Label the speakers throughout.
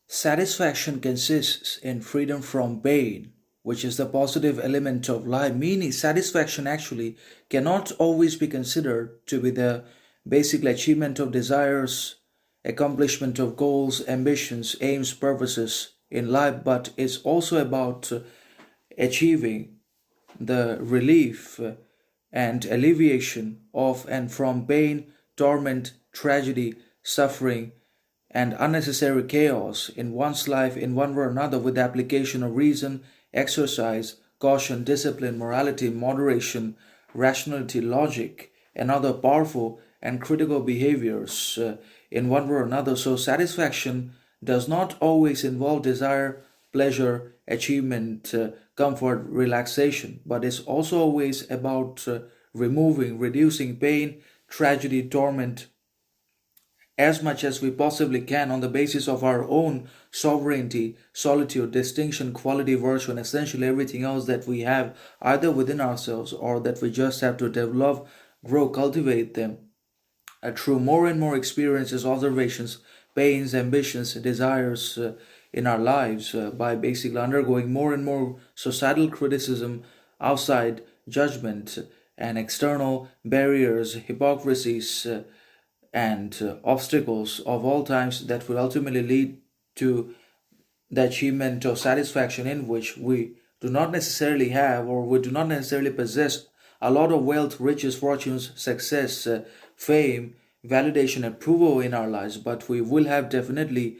Speaker 1: Satisfaction consists in freedom from pain, which is the positive element of life, meaning satisfaction actually cannot always be considered to be the basic achievement of desires, accomplishment of goals, ambitions, aims, purposes in life, but it's also about achieving the relief and alleviation of and from pain, torment, tragedy, suffering, and unnecessary chaos in one's life in one way or another with the application of reason, exercise, caution, discipline, morality, moderation, rationality, logic, and other powerful and critical behaviors in one way or another. So, satisfaction does not always involve desire, pleasure, achievement, comfort, relaxation, but it's also always about removing, reducing pain, tragedy, torment, as much as we possibly can on the basis of our own sovereignty, solitude, distinction, quality, virtue, and essentially everything else that we have either within ourselves or that we just have to develop, grow, cultivate them through more and more experiences, observations, pains, ambitions, desires in our lives by basically undergoing more and more societal criticism, outside judgment, and external barriers, hypocrisies, and obstacles of all times that will ultimately lead to the achievement of satisfaction in which we do not necessarily have or we do not necessarily possess a lot of wealth, riches, fortunes, success, fame, validation, approval in our lives, but we will have definitely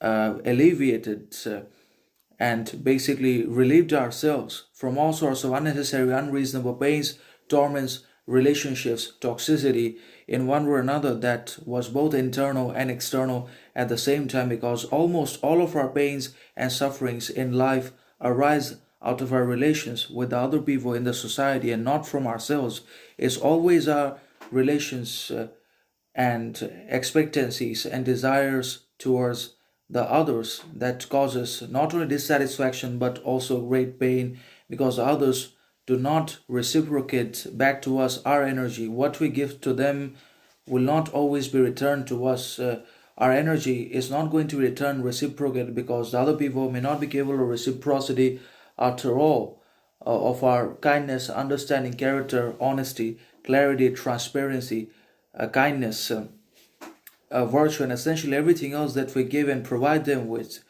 Speaker 1: alleviated and basically relieved ourselves from all sorts of unnecessary, unreasonable pains, torments, relationships, toxicity in one way or another that was both internal and external at the same time, because almost all of our pains and sufferings in life arise out of our relations with the other people in the society and not from ourselves. It's always our relations and expectancies and desires towards the others that causes not only dissatisfaction but also great pain, because others do not reciprocate back to us our energy. What we give to them will not always be returned to us. Our energy is not going to return reciprocate because the other people may not be capable of reciprocity after all, of our kindness, understanding, character, honesty, clarity, transparency, kindness, virtue, and essentially everything else that we give and provide them with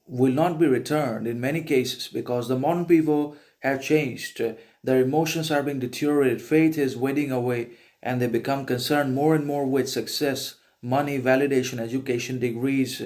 Speaker 1: will not be returned in many cases because the modern people have changed. Their emotions are being deteriorated, faith is wading away, and they become concerned more and more with success, money, validation, education, degrees,